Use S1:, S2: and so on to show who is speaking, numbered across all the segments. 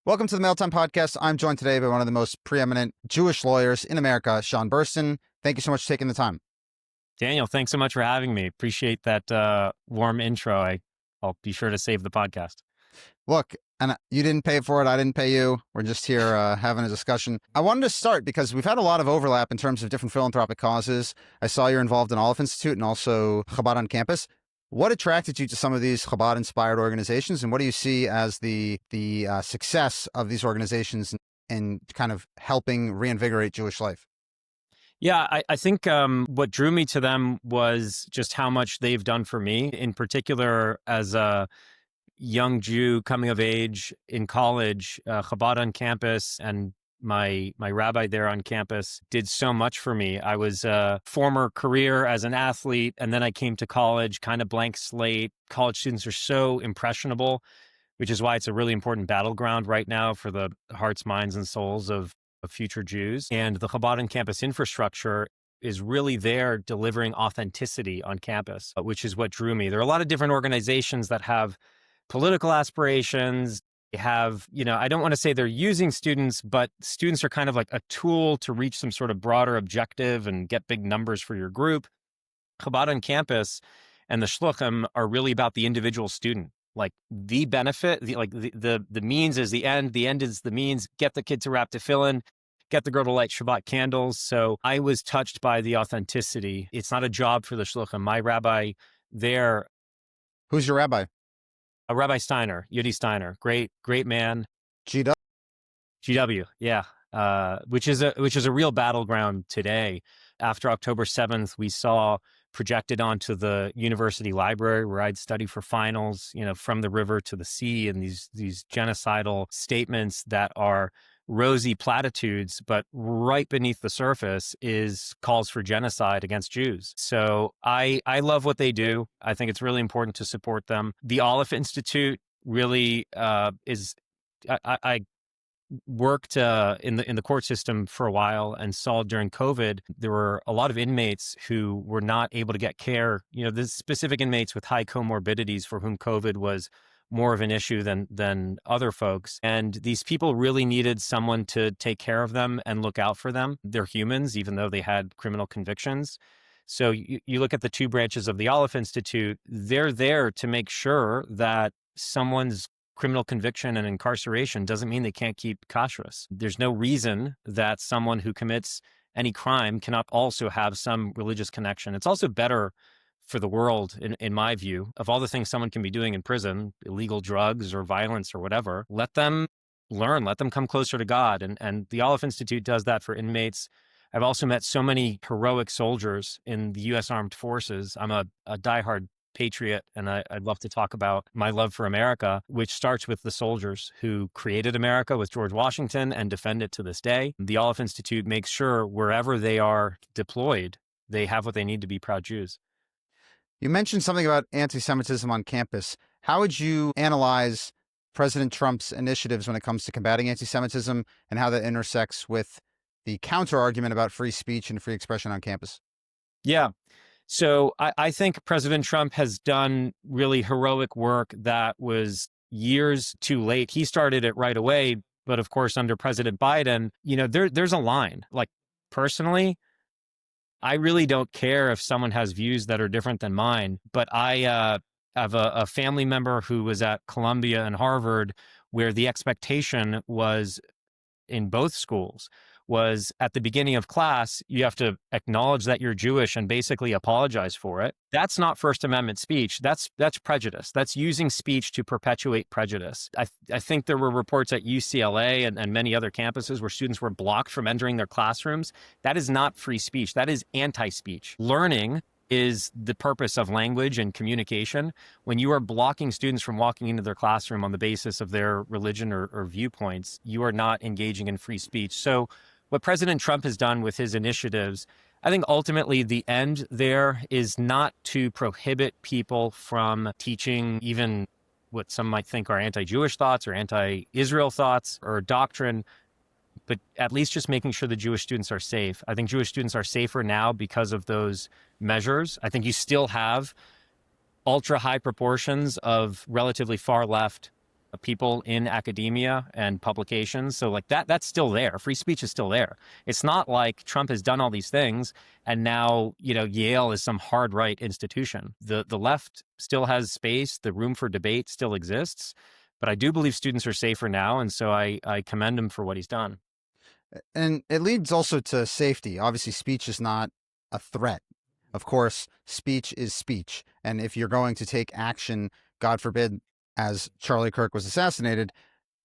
S1: Welcome to the Mailtime Podcast. I'm joined today by one of the most preeminent Jewish lawyers in America, Sean Burstyn. Thank you so much for taking the time.
S2: Daniel, thanks so much for having me. Appreciate that warm intro. I'll be sure to save the podcast.
S1: Look, and you didn't pay for it. I didn't pay you. We're just here having a discussion. I wanted to start because we've had a lot of overlap in terms of different philanthropic causes. I saw you're involved in Aleph Institute and also Chabad on campus. What attracted you to some of these Chabad-inspired organizations, and what do you see as the success of these organizations in kind of helping reinvigorate Jewish life?
S2: Yeah, I think what drew me to them was just how much they've done for me, in particular as a young Jew coming of age in college. Chabad on campus and my rabbi there on campus did so much for me. I was a former career as an athlete, and then I came to college, kind of blank slate. College students are so impressionable, which is why it's a really important battleground right now for the hearts, minds, and souls of future Jews. And the Chabad on campus infrastructure is really there delivering authenticity on campus, which is what drew me. There are a lot of different organizations that have political aspirations. They have, I don't want to say they're using students, but students are kind of like a tool to reach some sort of broader objective and get big numbers for your group. Chabad on campus and the shluchim are really about the individual student. Like the benefit, the means is the end is the means. Get the kid to wrap tefillin, get the girl to light Shabbat candles. So I was touched by the authenticity. It's not a job for the shluchim. My rabbi there.
S1: Who's your rabbi?
S2: Rabbi Steiner, Yudi Steiner, great man. GW, yeah, which is a real battleground today. After October 7th, we saw projected onto the university library where I'd study for finals, from the river to the sea, and these genocidal statements that are rosy platitudes, but right beneath the surface is calls for genocide against Jews. So I love what they do. I think it's really important to support them. The Aleph Institute really is. I worked in the court system for a while and saw during COVID there were a lot of inmates who were not able to get care. The specific inmates with high comorbidities for whom COVID was more of an issue than other folks. And these people really needed someone to take care of them and look out for them. They're humans, even though they had criminal convictions. So you look at the two branches of the Aleph Institute, they're there to make sure that someone's criminal conviction and incarceration doesn't mean they can't keep kashrus. There's no reason that someone who commits any crime cannot also have some religious connection. It's also better for the world, in my view, of all the things someone can be doing in prison, illegal drugs or violence or whatever. Let them learn, let them come closer to God. And the Aleph Institute does that for inmates. I've also met so many heroic soldiers in the U.S. Armed Forces. I'm a diehard patriot, and I'd love to talk about my love for America, which starts with the soldiers who created America with George Washington and defend it to this day. The Aleph Institute makes sure wherever they are deployed, they have what they need to be proud Jews.
S1: You mentioned something about anti-Semitism on campus. How would you analyze President Trump's initiatives when it comes to combating anti-Semitism and how that intersects with the counter-argument about free speech and free expression on campus?
S2: Yeah. So I think President Trump has done really heroic work that was years too late. He started it right away, but of course, under President Biden, there's a line. Like, personally, I really don't care if someone has views that are different than mine, but I have a family member who was at Columbia and Harvard, where the expectation was in both schools was at the beginning of class, you have to acknowledge that you're Jewish and basically apologize for it. That's not First Amendment speech. That's prejudice. That's using speech to perpetuate prejudice. I think there were reports at UCLA and many other campuses where students were blocked from entering their classrooms. That is not free speech. That is anti-speech. Learning is the purpose of language and communication. When you are blocking students from walking into their classroom on the basis of their religion or viewpoints, you are not engaging in free speech. So what President Trump has done with his initiatives, I think ultimately the end there is not to prohibit people from teaching even what some might think are anti-Jewish thoughts or anti-Israel thoughts or doctrine, but at least just making sure the Jewish students are safe. I think Jewish students are safer now because of those measures. I think you still have ultra high proportions of relatively far left people in academia and publications. So like that's still there. Free speech is still there. It's not like Trump has done all these things and now, Yale is some hard right institution. The left still has space. The room for debate still exists. But I do believe students are safer now. And so I commend him for what he's done.
S1: And it leads also to safety. Obviously, speech is not a threat. Of course, speech is speech. And if you're going to take action, God forbid, as Charlie Kirk was assassinated,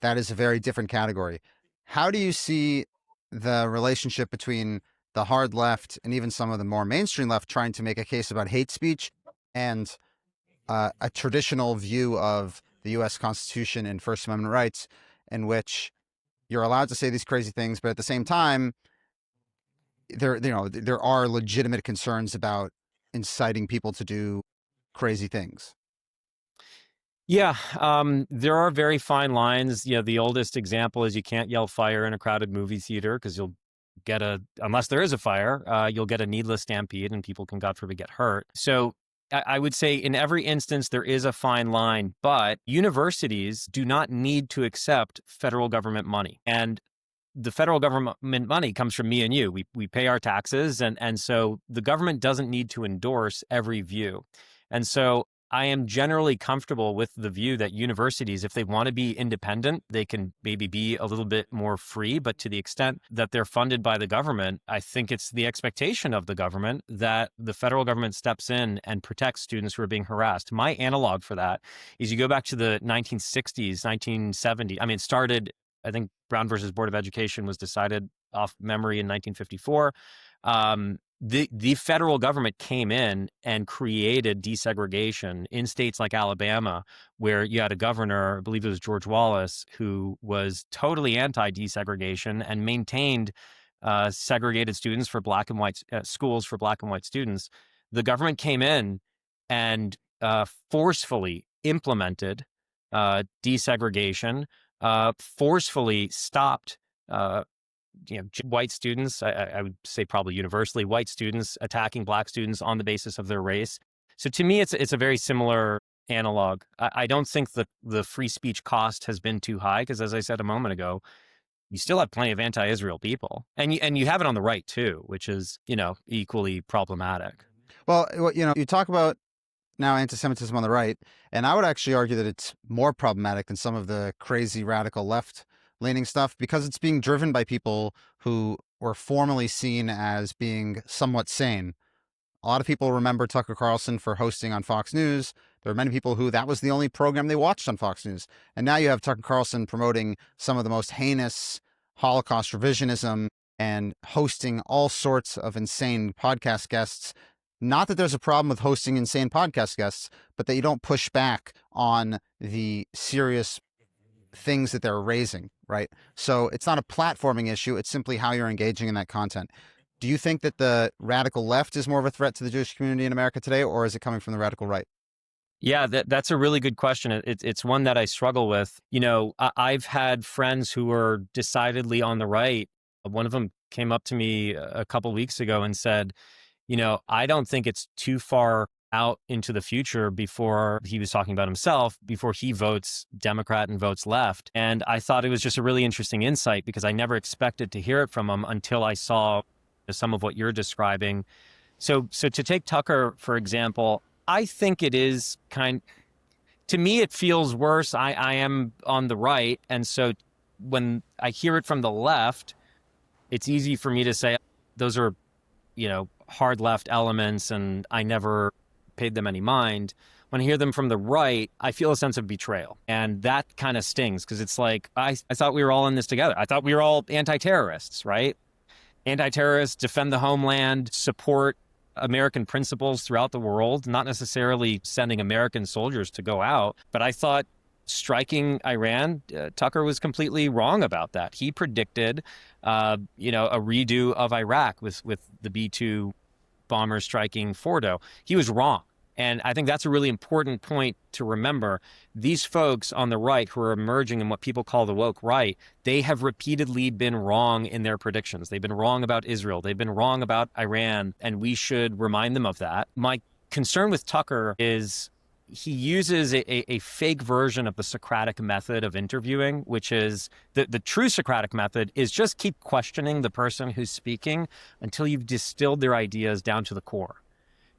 S1: that is a very different category. How do you see the relationship between the hard left and even some of the more mainstream left trying to make a case about hate speech and a traditional view of the U.S. Constitution and First Amendment rights, in which you're allowed to say these crazy things, but at the same time, there are legitimate concerns about inciting people to do crazy things?
S2: Yeah, there are very fine lines. The oldest example is you can't yell fire in a crowded movie theater because you'll get unless there is a fire, you'll get a needless stampede and people can, God forbid, get hurt. So I would say in every instance, there is a fine line, but universities do not need to accept federal government money. And the federal government money comes from me and you. We pay our taxes. And so the government doesn't need to endorse every view. And so I am generally comfortable with the view that universities, if they want to be independent, they can maybe be a little bit more free. But to the extent that they're funded by the government, I think it's the expectation of the government that the federal government steps in and protects students who are being harassed. My analog for that is you go back to the 1960s, 1970s. I mean, it started, I think Brown versus Board of Education was decided off memory in 1954. The federal government came in and created desegregation in states like Alabama, where you had a governor, I believe it was George Wallace, who was totally anti-desegregation and maintained segregated students for black and white schools for black and white students. The government came in and forcefully implemented desegregation, forcefully stopped white students, I would say probably universally white students, attacking black students on the basis of their race. So to me, it's a very similar analog. I don't think the free speech cost has been too high because, as I said a moment ago, you still have plenty of anti-Israel people, and you have it on the right too, which is equally problematic.
S1: Well, you talk about now anti-Semitism on the right, and I would actually argue that it's more problematic than some of the crazy radical left-leaning stuff because it's being driven by people who were formerly seen as being somewhat sane. A lot of people remember Tucker Carlson for hosting on Fox News. There are many people who that was the only program they watched on Fox News. And now you have Tucker Carlson promoting some of the most heinous Holocaust revisionism and hosting all sorts of insane podcast guests. Not that there's a problem with hosting insane podcast guests, but that you don't push back on the serious things that they're raising, right? So it's not a platforming issue. It's simply how you're engaging in that content. Do you think that the radical left is more of a threat to the Jewish community in America today, or is it coming from the radical right?
S2: Yeah, that's a really good question. It's one that I struggle with. I've had friends who are decidedly on the right. One of them came up to me a couple weeks ago and said, I don't think it's too far out into the future before he was talking about himself, before he votes Democrat and votes left. And I thought it was just a really interesting insight because I never expected to hear it from him until I saw some of what you're describing. So to take Tucker, for example, I think it is to me, it feels worse. I am on the right. And so when I hear it from the left, it's easy for me to say those are, hard left elements and I never paid them any mind. When I hear them from the right, I feel a sense of betrayal. And that kind of stings because it's like, I thought we were all in this together. I thought we were all anti-terrorists, right? Anti-terrorists, defend the homeland, support American principles throughout the world, not necessarily sending American soldiers to go out. But I thought striking Iran, Tucker was completely wrong about that. He predicted, a redo of Iraq with the B-2 bombers striking Fordo. He was wrong. And I think that's a really important point to remember. These folks on the right who are emerging in what people call the woke right, they have repeatedly been wrong in their predictions. They've been wrong about Israel. They've been wrong about Iran, and we should remind them of that. My concern with Tucker is he uses a fake version of the Socratic method of interviewing, which is the true Socratic method is just keep questioning the person who's speaking until you've distilled their ideas down to the core.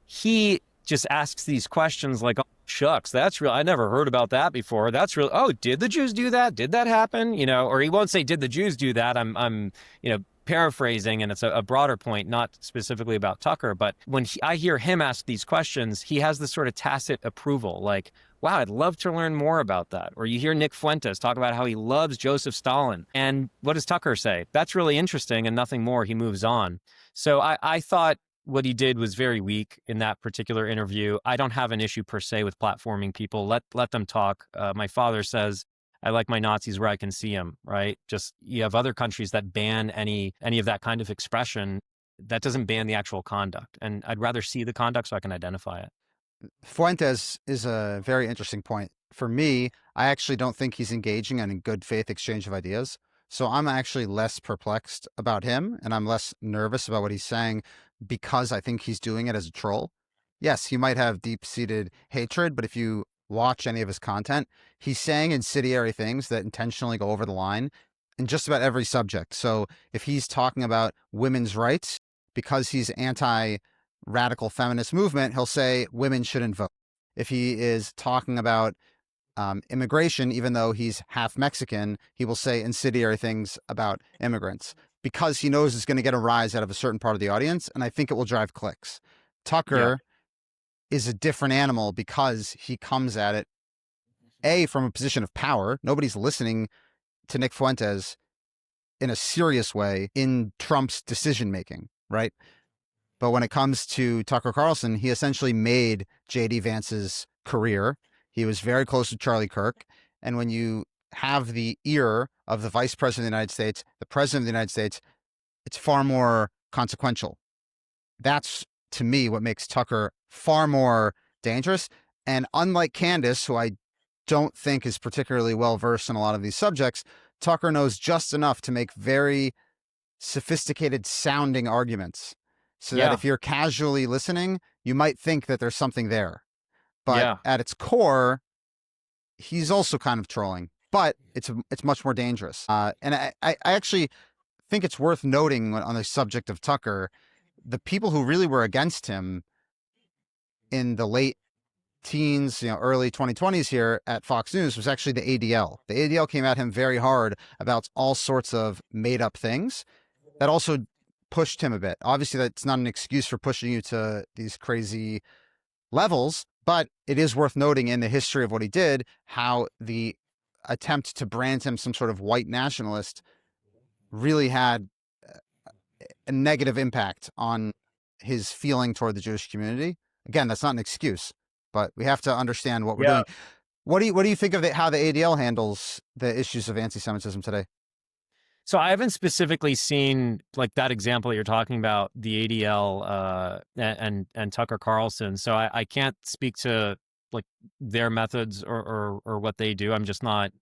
S2: He just asks these questions like, oh, shucks, that's real. I never heard about that before. That's real. Oh, did the Jews do that? Did that happen? Or he won't say, did the Jews do that? I'm paraphrasing, and it's a broader point, not specifically about Tucker. But when I hear him ask these questions, he has this sort of tacit approval, like, wow, I'd love to learn more about that. Or you hear Nick Fuentes talk about how he loves Joseph Stalin. And what does Tucker say? That's really interesting, and nothing more. He moves on. So I thought what he did was very weak in that particular interview. I don't have an issue per se with platforming people. Let them talk. My father says, I like my Nazis where I can see them, right? Just you have other countries that ban any of that kind of expression. That doesn't ban the actual conduct. And I'd rather see the conduct so I can identify it.
S1: Fuentes is a very interesting point. For me, I actually don't think he's engaging in a good faith exchange of ideas. So I'm actually less perplexed about him, and I'm less nervous about what he's saying because I think he's doing it as a troll. Yes, he might have deep-seated hatred, but if you watch any of his content, he's saying incendiary things that intentionally go over the line in just about every subject. So if he's talking about women's rights, because he's anti-radical feminist movement, he'll say women shouldn't vote. If he is talking about immigration, even though he's half Mexican, he will say incendiary things about immigrants because he knows it's going to get a rise out of a certain part of the audience, and I think it will drive clicks. Tucker is a different animal because he comes at it, from a position of power. Nobody's listening to Nick Fuentes in a serious way in Trump's decision-making, right? But when it comes to Tucker Carlson, he essentially made J.D. Vance's career. He was very close to Charlie Kirk. And when you have the ear of the vice president of the United States, the president of the United States, it's far more consequential. That's, to me, what makes Tucker far more dangerous. And unlike Candace, who I don't think is particularly well-versed in a lot of these subjects, Tucker knows just enough to make very sophisticated sounding arguments so that if you're casually listening, you might think that there's something there. But at its core, he's also kind of trolling, but it's much more dangerous. And I actually think it's worth noting on the subject of Tucker, the people who really were against him in the late teens, early 2020s here at Fox News was actually the ADL. The ADL came at him very hard about all sorts of made up things that also pushed him a bit. Obviously, that's not an excuse for pushing you to these crazy levels, but it is worth noting in the history of what he did, how the attempt to brand him some sort of white nationalist really had a negative impact on his feeling toward the Jewish community. Again, that's not an excuse, but we have to understand what we're doing. What do you think of how the ADL handles the issues of anti-Semitism today?
S2: So I haven't specifically seen like that example you're talking about, the ADL and Tucker Carlson. So I can't speak to like their methods or what they do. I'm just not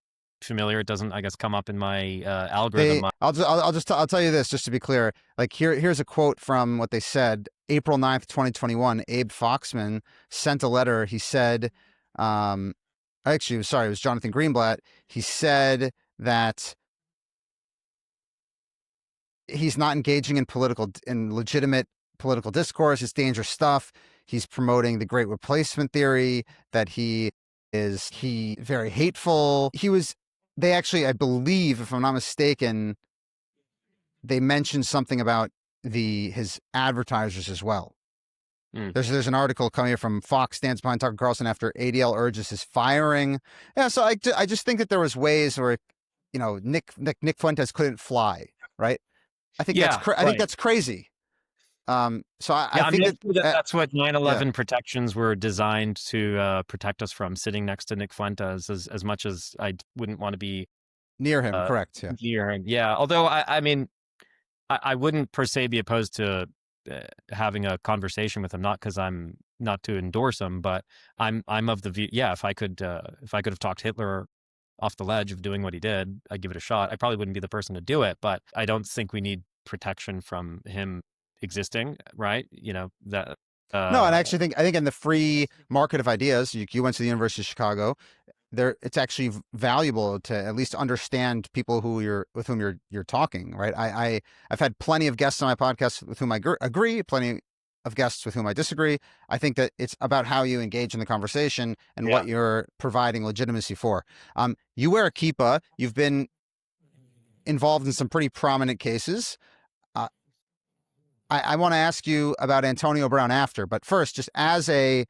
S2: familiar. It doesn't, I guess, come up in my algorithm.
S1: I'll tell you this just to be clear. Like here's a quote from what they said. April 9th, 2021, Abe Foxman sent a letter. He said, actually, it was Jonathan Greenblatt. He said that he's not engaging in legitimate political discourse. It's dangerous stuff. He's promoting the Great Replacement theory, that he very hateful. They actually, I believe, if I'm not mistaken, they mentioned something about his advertisers as well. There's an article coming here from Fox stands behind Tucker Carlson after ADL urges his firing. Yeah, so I just think that there was ways where, Nick Fuentes couldn't fly, right? I think that's crazy. So I think
S2: that's what 9/11 protections were designed to protect us from, sitting next to Nick Fuentes, as much as I wouldn't want to be
S1: near him. Correct. Yeah.
S2: Near him. Yeah. Although I mean, I wouldn't per se be opposed to having a conversation with him, not because I'm not to endorse him, but I'm of the view. Yeah. If I could have talked Hitler off the ledge of doing what he did, I'd give it a shot. I probably wouldn't be the person to do it, but I don't think we need protection from him existing, right? That
S1: No, and I actually think in the free market of ideas, you went to the University of Chicago. It's actually valuable to at least understand people with whom you're talking, right? I've had plenty of guests on my podcast with whom I agree, plenty of guests with whom I disagree. I think that it's about how you engage in the conversation and what you're providing legitimacy for. You wear a kippah. You've been involved in some pretty prominent cases. I want to ask you about Antonio Brown after, but first, just as a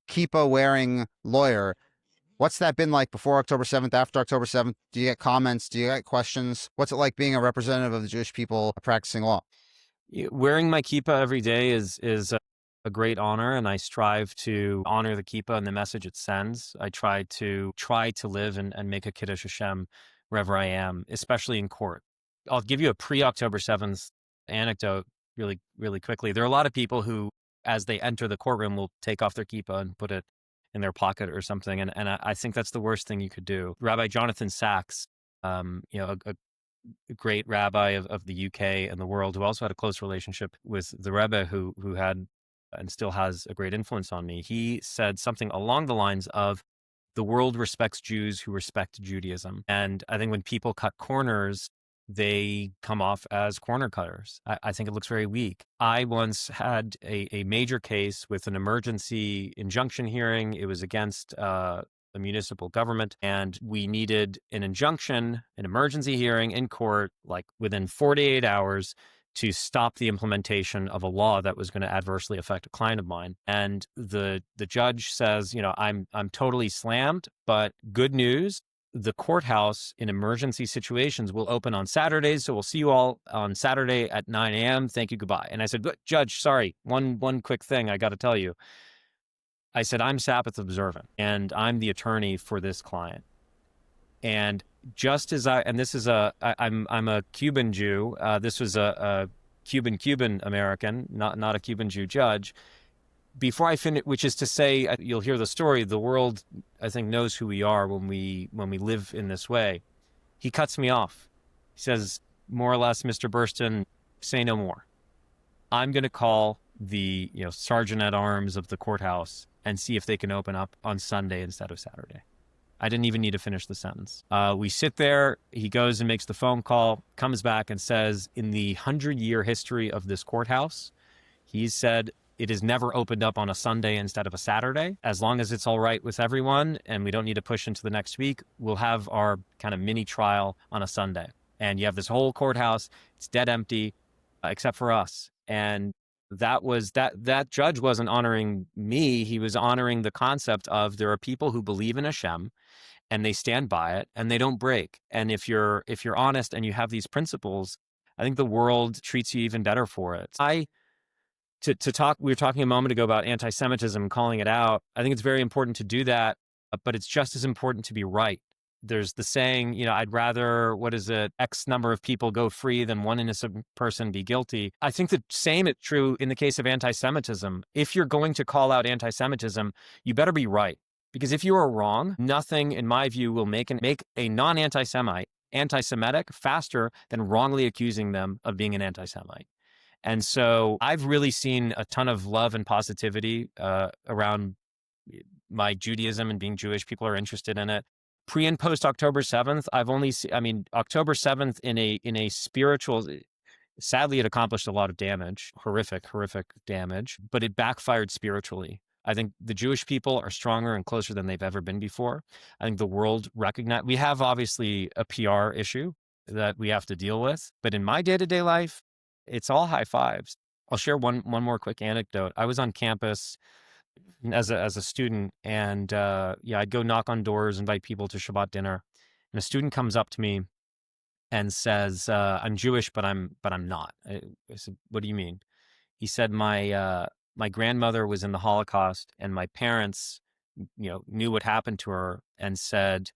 S1: kippah wearing lawyer, what's that been like before October 7th, after October 7th? Do you get comments? Do you get questions? What's it like being a representative of the Jewish people practicing law?
S2: Wearing my kippah every day is a great honor, and I strive to honor the kippah and the message it sends. I try to live and make a Kiddush Hashem wherever I am, especially in court. I'll give you a pre-October 7th anecdote really, really quickly. There are a lot of people who, as they enter the courtroom, will take off their kippah and put it in their pocket or something. And I think that's the worst thing you could do. Rabbi Jonathan Sachs, a great rabbi of the UK and the world, who also had a close relationship with the Rebbe, who had and still has a great influence on me. He said something along the lines of, the world respects Jews who respect Judaism. And I think when people cut corners, they come off as corner cutters. I think it looks very weak. I once had a major case with an emergency injunction hearing. It was against the municipal government, and we needed an injunction, an emergency hearing in court, like within 48 hours, to stop the implementation of a law that was going to adversely affect a client of mine. And the judge says, I'm totally slammed, but good news. The courthouse in emergency situations will open on Saturdays. So we'll see you all on Saturday at 9 a.m. Thank you. Goodbye. And I said, Judge, sorry, one quick thing I got to tell you. I said, I'm Sabbath observant and I'm the attorney for this client. And just as I'm a Cuban Jew. This was a Cuban American, not a Cuban Jew judge. Before I finish, which is to say, you'll hear the story. The world, I think, knows who we are when we live in this way. He cuts me off. He says, more or less, Mr. Burstyn, say no more. I'm going to call the sergeant at arms of the courthouse and see if they can open up on Sunday instead of Saturday. I didn't even need to finish the sentence. We sit there. He goes and makes the phone call, comes back and says, in the 100-year history of this courthouse, he said, it has never opened up on a Sunday instead of a Saturday. As long as it's all right with everyone and we don't need to push into the next week, we'll have our kind of mini trial on a Sunday. And you have this whole courthouse, it's dead empty, except for us. And that judge wasn't honoring me. He was honoring the concept of, there are people who believe in Hashem and they stand by it and they don't break. And if you're honest and you have these principles, I think the world treats you even better for it. We were talking a moment ago about anti-Semitism, calling it out. I think it's very important to do that, but it's just as important to be right. There's the saying, I'd rather, X number of people go free than one innocent person be guilty. I think the same is true in the case of anti-Semitism. If you're going to call out anti-Semitism, you better be right. Because if you are wrong, nothing, in my view, will make a non-anti-Semite anti-Semitic faster than wrongly accusing them of being an anti-Semite. And so I've really seen a ton of love and positivity around my Judaism and being Jewish. People are interested in it. Pre and post October 7th, October 7th in a spiritual, sadly, it accomplished a lot of damage, horrific damage, but it backfired spiritually. I think the Jewish people are stronger and closer than they've ever been before. I think the world recognizes, we have obviously a PR issue that we have to deal with, but in my day-to-day life, it's all high fives. I'll share one more quick anecdote. I was on campus as a student, and I'd go knock on doors, invite people to Shabbat dinner, and a student comes up to me and says, "I'm Jewish, but I'm not." I said, "What do you mean?" He said, "My grandmother was in the Holocaust, and my parents, knew what happened to her, and said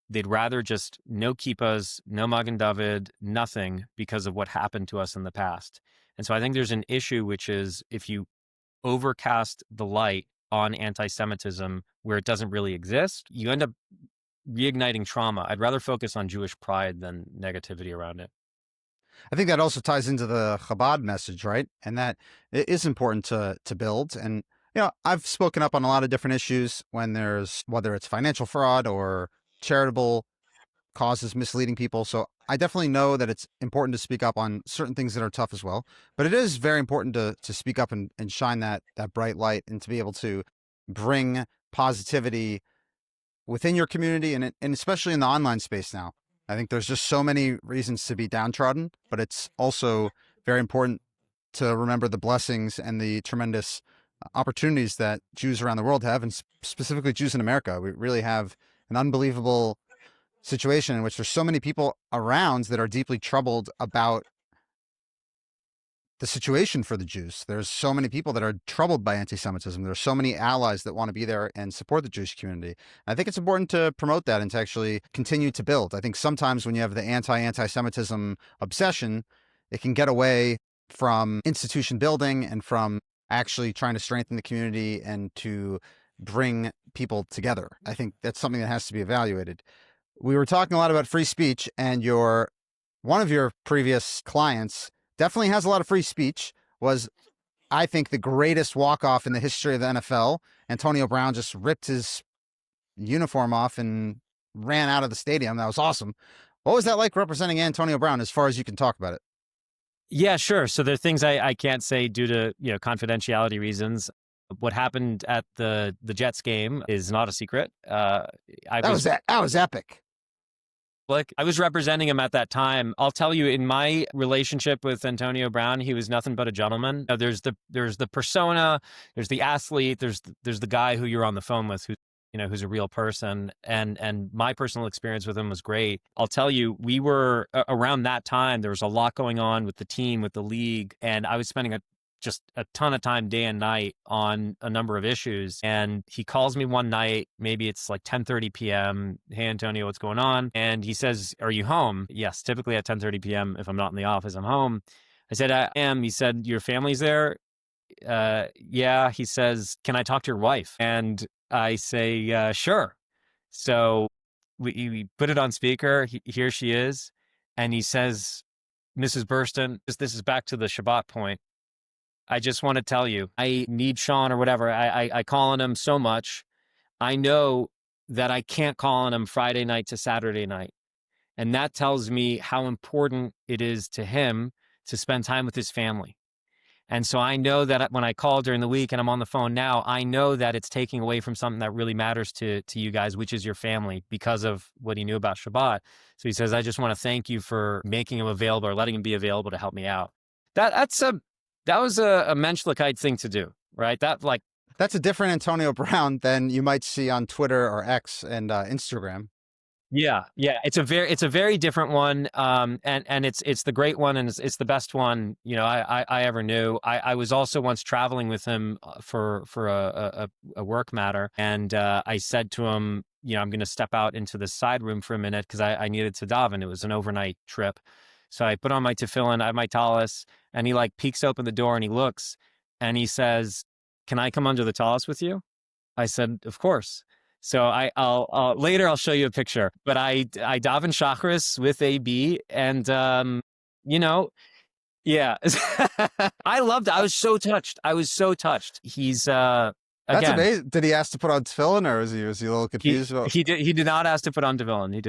S2: they'd rather just no kippahs, no Magen David, nothing, because of what happened to us in the past." And so I think there's an issue, which is if you overcast the light on anti-Semitism where it doesn't really exist, you end up reigniting trauma. I'd rather focus on Jewish pride than negativity around it.
S1: I think that also ties into the Chabad message, right? And that it is important to build. And I've spoken up on a lot of different issues when there's, whether it's financial fraud or charitable causes misleading people. So I definitely know that it's important to speak up on certain things that are tough as well. But it is very important to speak up and shine that bright light, and to be able to bring positivity within your community, and especially in the online space now. I think there's just so many reasons to be downtrodden, but it's also very important to remember the blessings and the tremendous opportunities that Jews around the world have, and specifically Jews in America. We really have an unbelievable situation in which there's so many people around that are deeply troubled about the situation for the Jews. There's so many people that are troubled by anti-Semitism. There's so many allies that want to be there and support the Jewish community. I think it's important to promote that and to actually continue to build. I think sometimes when you have the anti-Semitism obsession, it can get away from institution building and from actually trying to strengthen the community and to bring people together. I think that's something that has to be evaluated. We were talking a lot about free speech, and one of your previous clients definitely has a lot of free speech, was, I think, the greatest walk-off in the history of the NFL. Antonio Brown just ripped his uniform off and ran out of the stadium. That was awesome. What was that like representing Antonio Brown, as far as you can talk about it?
S2: Yeah, sure. So there are things I can't say due to confidentiality reasons. What happened at the Jets game is not a secret. That
S1: was epic.
S2: I was representing him at that time. I'll tell you, in my relationship with Antonio Brown, he was nothing but a gentleman. There's the persona, there's the athlete, there's the guy who you're on the phone with, who's a real person. And my personal experience with him was great. I'll tell you, we were around that time, there was a lot going on with the team, with the league, and I was spending just a ton of time day and night on a number of issues. And he calls me one night, maybe it's like 10:30 p.m. Hey, Antonio, what's going on? And he says, are you home? Yes, typically at 10:30 p.m. if I'm not in the office, I'm home. I said, I am. He said, your family's there? Yeah. He says, can I talk to your wife? And I say, sure. So we put it on speaker. Here she is. And he says, Mrs. Burstyn, this is back to the Shabbat point. I just want to tell you, I need Sean or whatever. I call on him so much. I know that I can't call on him Friday night to Saturday night. And that tells me how important it is to him to spend time with his family. And so I know that when I call during the week and I'm on the phone now, I know that it's taking away from something that really matters to you guys, which is your family, because of what he knew about Shabbat. So he says, I just want to thank you for making him available or letting him be available to help me out. That was a Menschlichkeit thing to do, right?
S1: That's a different Antonio Brown than you might see on Twitter or X and Instagram.
S2: Yeah. It's a very different one, and it's the great one, and it's the best one I ever knew. I was also once traveling with him for a work matter, and I said to him, I'm going to step out into the side room for a minute because I needed to daven. It was an overnight trip. So I put on my tefillin, I have my talis, and he peeks open the door and he looks and he says, can I come under the talis with you? I said, of course. So I'll later I'll show you a picture, but I daven Shachris with AB, and yeah. I loved it. I was so touched. He's
S1: That's amazing. Did he ask to put on tefillin, or was he a little confused?
S2: He did not ask to put on tefillin.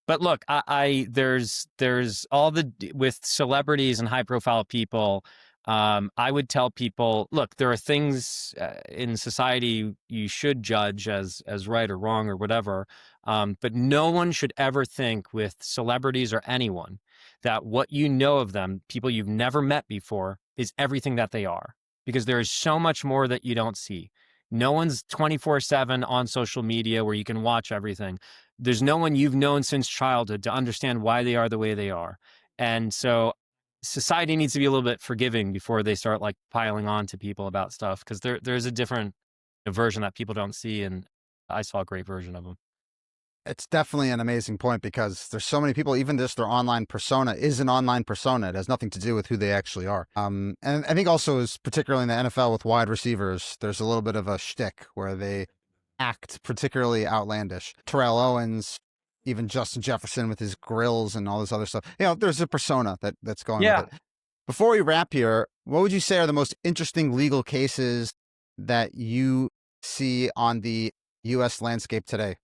S2: But look, there's all with celebrities and high profile people. I would tell people, look, there are things in society you should judge as right or wrong or whatever. But no one should ever think with celebrities or anyone that what you know of them, people you've never met before, is everything that they are. Because there is so much more that you don't see. No one's 24/7 on social media where you can watch everything. There's no one you've known since childhood to understand why they are the way they are. And so society needs to be a little bit forgiving before they start piling on to people about stuff, because there's a different version that people don't see, and I saw a great version of them.
S1: It's definitely an amazing point, because there's so many people, even just their online persona is an online persona. It has nothing to do with who they actually are. And I think also, is particularly in the NFL with wide receivers, there's a little bit of a shtick where they act particularly outlandish. Terrell Owens, even Justin Jefferson with his grills and all this other stuff. There's a persona that's going
S2: Yeah.
S1: with it. Before we wrap here, what would you say are the most interesting legal cases that you see on the U.S. landscape today?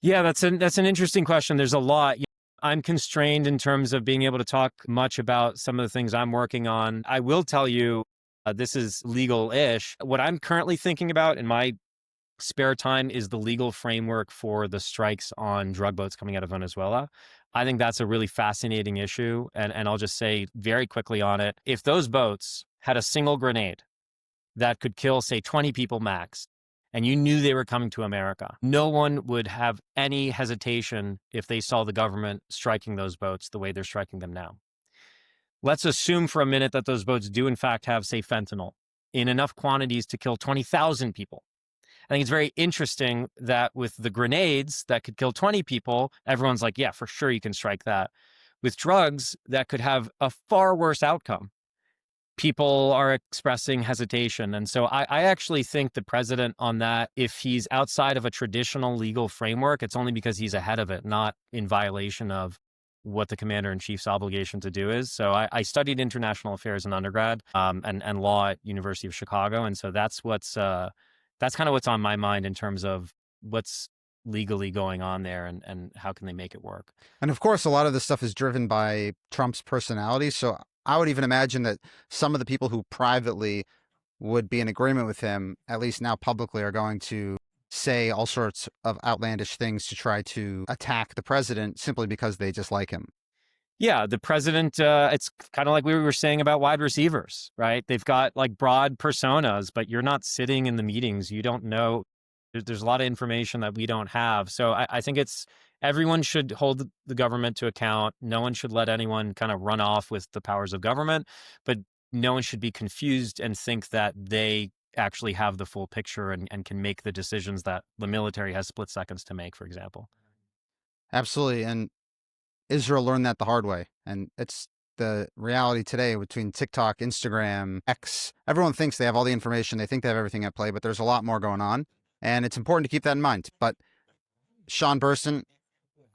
S2: Yeah, that's an interesting question. There's a lot. I'm constrained in terms of being able to talk much about some of the things I'm working on. I will tell you, this is legal-ish. What I'm currently thinking about in my spare time is the legal framework for the strikes on drug boats coming out of Venezuela. I think that's a really fascinating issue. And I'll just say very quickly on it. If those boats had a single grenade that could kill, say, 20 people max, and you knew they were coming to America, no one would have any hesitation if they saw the government striking those boats the way they're striking them now. Let's assume for a minute that those boats do in fact have, say, fentanyl in enough quantities to kill 20,000 people. I think it's very interesting that with the grenades that could kill 20 people, everyone's like, yeah, for sure you can strike that. With drugs that could have a far worse outcome, people are expressing hesitation. And so I actually think the president on that, if he's outside of a traditional legal framework, it's only because he's ahead of it, not in violation of what the commander-in-chief's obligation to do is. So I studied international affairs in undergrad and law at University of Chicago. And so that's kind of what's on my mind in terms of what's legally going on there and how can they make it work.
S1: And of course, a lot of this stuff is driven by Trump's personality. So I would even imagine that some of the people who privately would be in agreement with him, at least now publicly, are going to say all sorts of outlandish things to try to attack the president simply because they just like him.
S2: Yeah, the president, it's kind of like we were saying about wide receivers, right? They've got like broad personas, but you're not sitting in the meetings. You don't know. There's a lot of information that we don't have. So I think everyone should hold the government to account. No one should let anyone kind of run off with the powers of government, but no one should be confused and think that they actually have the full picture and can make the decisions that the military has split seconds to make, for example.
S1: Absolutely. And Israel learned that the hard way. And it's the reality today between TikTok, Instagram, X. Everyone thinks they have all the information. They think they have everything at play, but there's a lot more going on. And it's important to keep that in mind. But Sean Burstyn,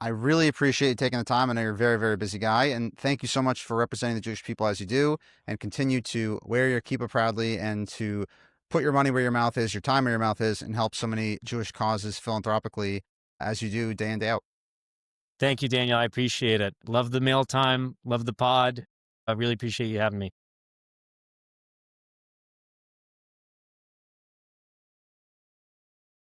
S1: I really appreciate you taking the time. I know you're a very, very busy guy. And thank you so much for representing the Jewish people as you do, and continue to wear your kippah proudly and to put your money where your mouth is, your time where your mouth is, and help so many Jewish causes philanthropically as you do day in, day out.
S2: Thank you, Daniel. I appreciate it. Love the mail time. Love the pod. I really appreciate you having me.